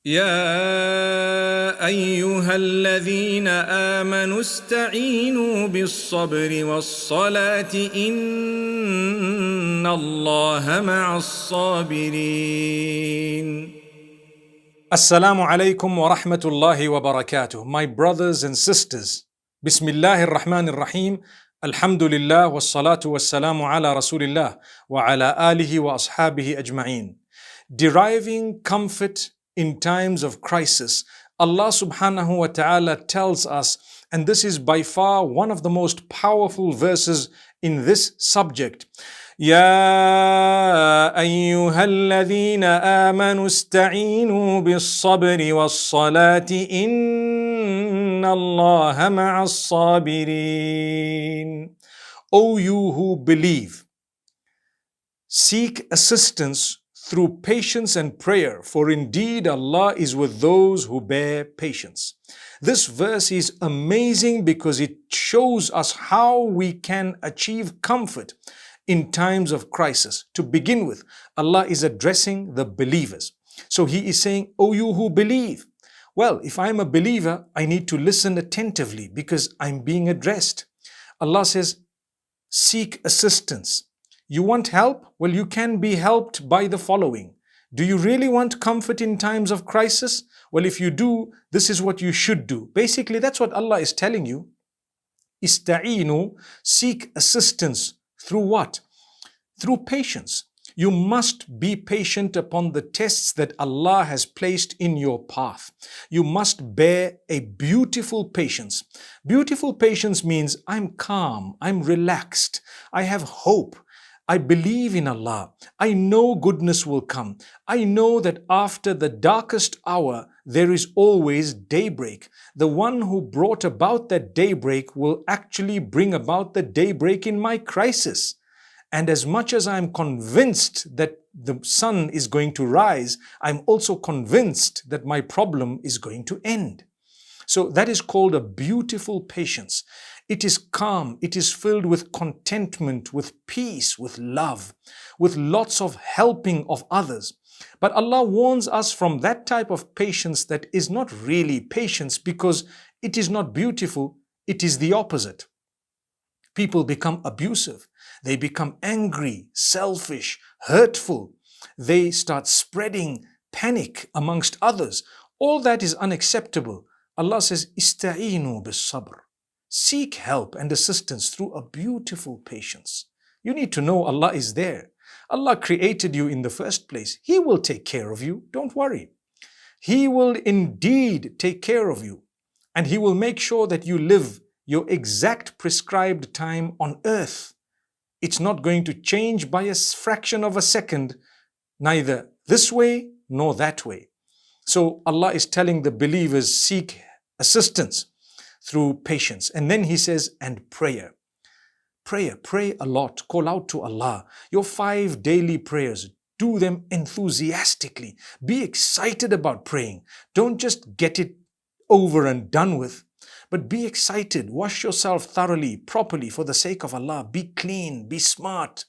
يا أيها الذين آمنوا استعينوا بالصبر والصلاة إن الله مع الصابرين. Assalamu alaikum wa rahmatullahi wa barakatuh. My brothers and sisters, Bismillahir Rahmanir Rahim, Alhamdulillah wa salatu wa salamu ala Rasulillah wa ala alihi wa ashabihi ajma'een. Deriving comfort in times of crisis, Allah subhanahu wa ta'ala tells us, and this is by far one of the most powerful verses in this subject. يا أيها الذين آمنوا استعينوا بالصبر والصلاة إن الله مع الصابرين. O you who believe, seek assistance through patience and prayer, for indeed Allah is with those who bear patience. This verse is amazing because it shows us how we can achieve comfort in times of crisis. To begin with, Allah is addressing the believers. So He is saying, "O you who believe." Well, if I'm a believer, I need to listen attentively because I'm being addressed. Allah says, seek assistance. You want help? Well, you can be helped by the following. Do you really want comfort in times of crisis? Well, if you do, this is what you should do. Basically, that's what Allah is telling you. Ista'inu, seek assistance. Through what? Through patience. You must be patient upon the tests that Allah has placed in your path. You must bear a beautiful patience. Beautiful patience means I'm calm, I'm relaxed, I have hope. I believe in Allah. I know goodness will come. I know that after the darkest hour, there is always daybreak. The one who brought about that daybreak will actually bring about the daybreak in my crisis. And as much as I'm convinced that the sun is going to rise, I'm also convinced that my problem is going to end. So that is called a beautiful patience. It is calm, it is filled with contentment, with peace, with love, with lots of helping of others. But Allah warns us from that type of patience that is not really patience because it is not beautiful, it is the opposite. People become abusive, they become angry, selfish, hurtful. They start spreading panic amongst others. All that is unacceptable. Allah says, Ista'inu bis sabr. Seek help and assistance through a beautiful patience. You need to know Allah is there. Allah created you in the first place. He will take care of you. Don't worry. He will indeed take care of you. And He will make sure that you live your exact prescribed time on earth. It's not going to change by a fraction of a second, neither this way nor that way. So Allah is telling the believers, seek assistance through patience. And then He says, and prayer. Pray a lot. Call out to Allah. Your 5 daily prayers, do them enthusiastically. Be excited about praying. Don't just get it over and done with, but be excited. Wash yourself thoroughly, properly for the sake of Allah. Be clean, be smart.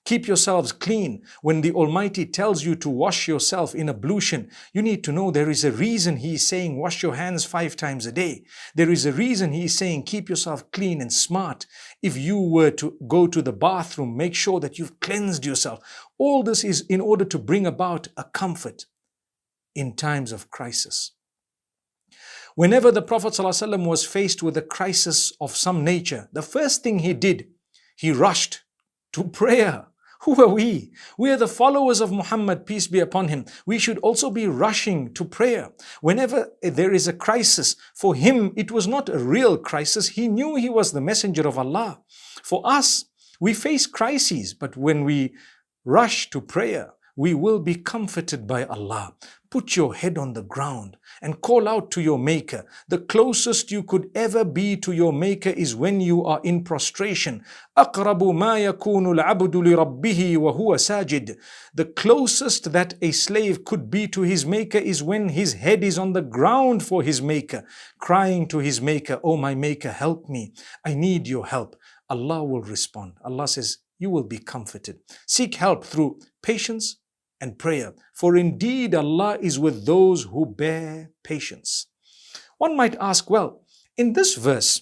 Keep yourselves clean. When the Almighty tells you to wash yourself in ablution, you need to know there is a reason He is saying wash your hands 5 times a day. There is a reason He is saying keep yourself clean and smart. If you were to go to the bathroom, make sure that you've cleansed yourself. All this is in order to bring about a comfort in times of crisis. Whenever the Prophet ﷺ was faced with a crisis of some nature, the first thing he did, he rushed to prayer. Who are we? We are the followers of Muhammad, peace be upon him. We should also be rushing to prayer. Whenever there is a crisis, for him it was not a real crisis. He knew he was the messenger of Allah. For us, we face crises, but when we rush to prayer, we will be comforted by Allah. Put your head on the ground and call out to your Maker. The closest you could ever be to your Maker is when you are in prostration. أَقْرَبُ مَا يَكُونُ الْعَبْدُ لِرَبِّهِ وَهُوَ سَاجِدٌ. The closest that a slave could be to his Maker is when his head is on the ground for his Maker, crying to his Maker, "Oh my Maker, help me. I need your help." Allah will respond. Allah says, you will be comforted. Seek help through patience and prayer. For indeed Allah is with those who bear patience. One might ask, well, in this verse,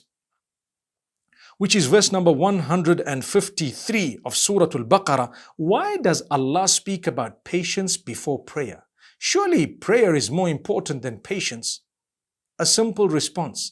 which is verse number 153 of Surah Al-Baqarah, why does Allah speak about patience before prayer? Surely prayer is more important than patience. A simple response: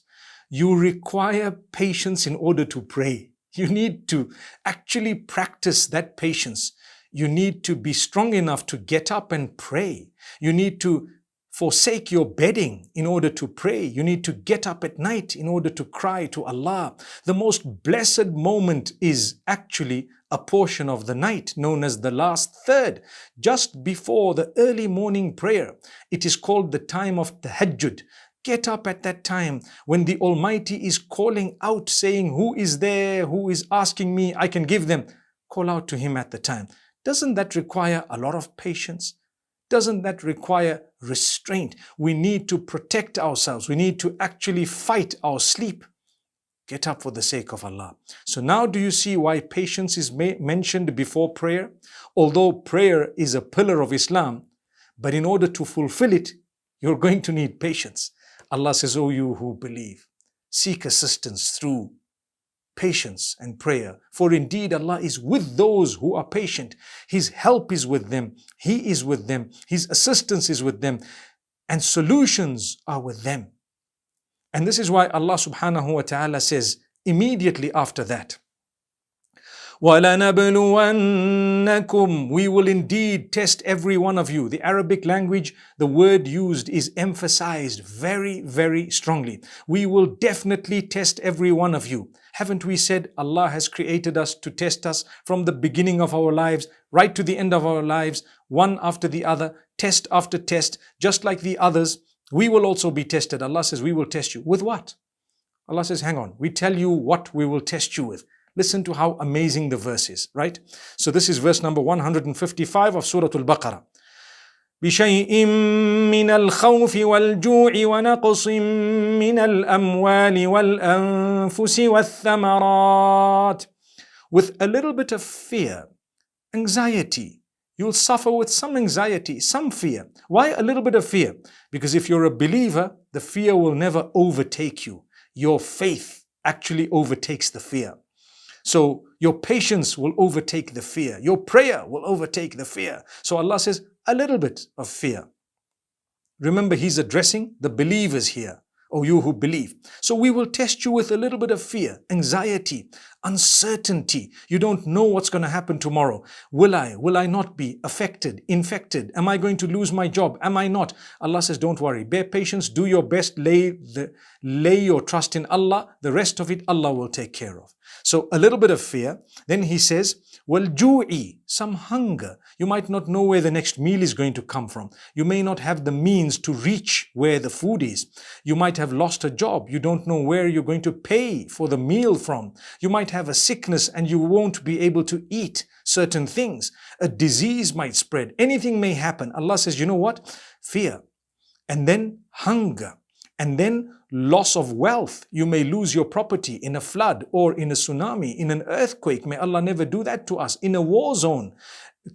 you require patience in order to pray. You need to actually practice that patience. You need to be strong enough to get up and pray. You need to forsake your bedding in order to pray. You need to get up at night in order to cry to Allah. The most blessed moment is actually a portion of the night known as the last third, just before the early morning prayer. It is called the time of tahajjud. Get up at that time when the Almighty is calling out, saying, who is there? Who is asking me? I can give them. Call out to Him at the time. Doesn't that require a lot of patience? Doesn't that require restraint? We need to protect ourselves. We need to actually fight our sleep. Get up for the sake of Allah. So now do you see why patience is mentioned before prayer? Although prayer is a pillar of Islam, but in order to fulfill it, you're going to need patience. Allah says, "O you who believe, seek assistance through patience and prayer. For indeed Allah is with those who are patient. His help is with them. He is with them. His assistance is with them. And solutions are with them." And this is why Allah subhanahu wa ta'ala says immediately after that, وَلَنَبْلُوَنَّكُمْ, we will indeed test every one of you. The Arabic language, the word used is emphasized very, very strongly. We will definitely test every one of you. Haven't we said Allah has created us to test us from the beginning of our lives right to the end of our lives, one after the other, test after test, just like the others. We will also be tested. Allah says, we will test you. With what? Allah says, hang on, we tell you what we will test you with. Listen to how amazing the verse is, right? So this is verse number 155 of Surah Al-Baqarah. بِشَيْءٍ مِّنَ الْخَوْفِ وَالْجُوعِ وَنَقْصٍ مِّنَ الْأَمْوَالِ وَالْأَنفُسِ وَالثَّمَرَاتِ. With a little bit of fear, anxiety. You'll suffer with some anxiety, some fear. Why a little bit of fear? Because if you're a believer, the fear will never overtake you. Your faith actually overtakes the fear. So your patience will overtake the fear. Your prayer will overtake the fear. So Allah says, a little bit of fear. Remember, He's addressing the believers here. O you who believe. So we will test you with a little bit of fear, anxiety, uncertainty. You don't know what's going to happen tomorrow. Will I not be affected, infected? Am I going to lose my job? Am I not? Allah says, don't worry. Bear patience. Do your best. Lay your trust in Allah. The rest of it, Allah will take care of. So a little bit of fear. Then He says, وَالْجُوعِ, some hunger. You might not know where the next meal is going to come from. You may not have the means to reach where the food is. You might have lost a job. You don't know where you're going to pay for the meal from. You might have a sickness and you won't be able to eat certain things. A disease might spread. Anything may happen. Allah says, you know what? Fear. And then hunger. And then loss of wealth. You may lose your property in a flood or in a tsunami, in an earthquake. May Allah never do that to us. In a war zone,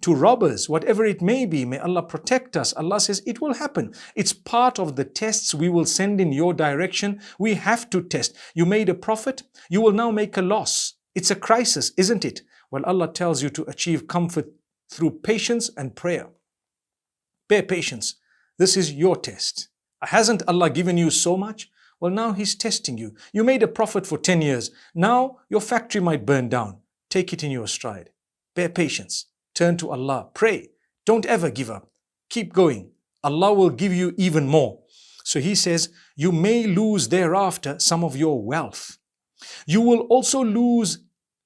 to robbers, whatever it may be. May Allah protect us. Allah says it will happen. It's part of the tests we will send in your direction. We have to test. You made a profit, you will now make a loss. It's a crisis, isn't it? Well, Allah tells you to achieve comfort through patience and prayer. Bear patience. This is your test. Hasn't Allah given you so much? Well, now He's testing you. You made a profit for 10 years. Now your factory might burn down. Take it in your stride. Bear patience. Turn to Allah. Pray. Don't ever give up. Keep going. Allah will give you even more. So He says, you may lose thereafter some of your wealth. You will also lose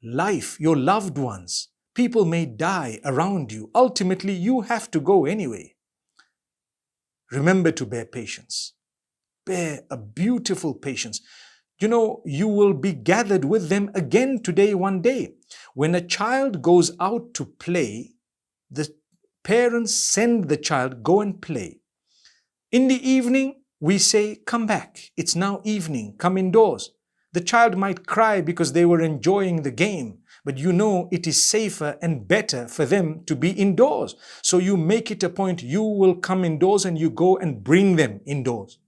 life, your loved ones. People may die around you. Ultimately, you have to go anyway. Remember to bear patience. Bear a beautiful patience. You know, you will be gathered with them again today, one day. When a child goes out to play, the parents send the child, go and play. In the evening, we say, come back. It's now evening. Come indoors. The child might cry because they were enjoying the game. but you know it is safer and better for them to be indoors. So you make it a point, you will come indoors and you go and bring them indoors.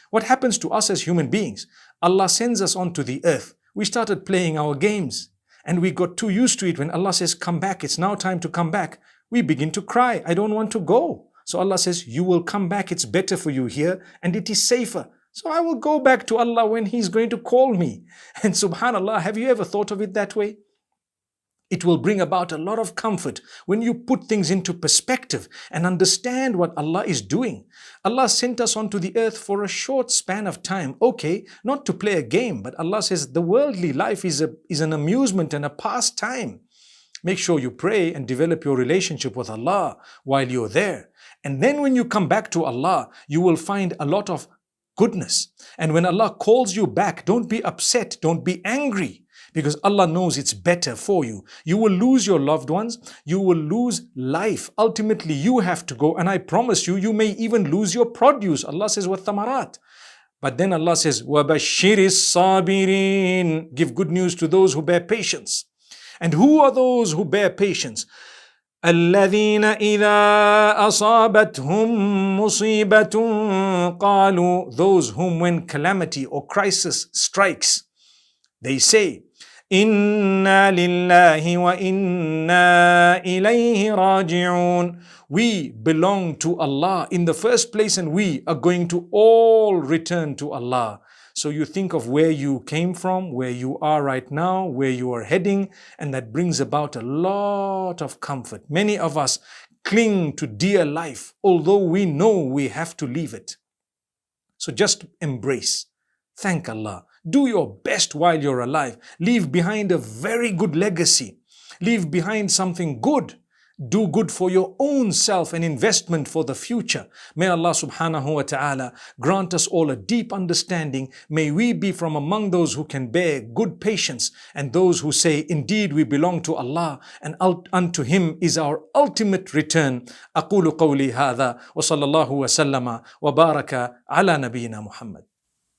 What happens to us as human beings? Allah sends us onto the earth. We started playing our games and we got too used to it. When Allah says, come back, it's now time to come back, we begin to cry. I don't want to go. So Allah says, you will come back. It's better for you here and it is safer. So I will go back to Allah when He's going to call me. And subhanAllah, have you ever thought of it that way? It will bring about a lot of comfort when you put things into perspective and understand what Allah is doing. Allah sent us onto the earth for a short span of time. Okay, not to play a game, but Allah says the worldly life is an amusement and a pastime. Make sure you pray and develop your relationship with Allah while you're there. And then when you come back to Allah, you will find a lot of goodness. And when Allah calls you back, don't be upset, don't be angry. Because Allah knows it's better for you. You will lose your loved ones. You will lose life. Ultimately, you have to go. And I promise you, you may even lose your produce. Allah says, وَالثَّمَرَاتِ. But then Allah says, وَبَشِّرِ الصَّابِرِينَ. Give good news to those who bear patience. And who are those who bear patience? الَّذِينَ إِذَا أَصَابَتْهُمْ مُصِيبَةٌ قَالُوا. Those whom when calamity or crisis strikes, they say, Inna lillahi wa inna ilayhi raji'un. We belong to Allah in the first place and we are going to all return to Allah. So you think of where you came from, where you are right now, where you are heading, and that brings about a lot of comfort. Many of us cling to dear life, although we know we have to leave it. So just embrace. Thank Allah. Do your best while you're alive. Leave behind a very good legacy. Leave behind something good. Do good for your own self, an investment for the future. May Allah subhanahu wa ta'ala grant us all a deep understanding. May we be from among those who can bear good patience and those who say, indeed we belong to Allah and unto Him is our ultimate return. أقول قولي هذا وصلى الله وسلم وبارك على نبينا محمد.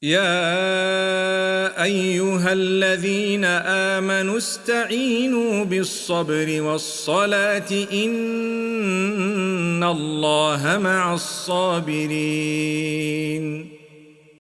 يا أيها الذين آمنوا استعينوا بالصبر والصلاة إن الله مع الصابرين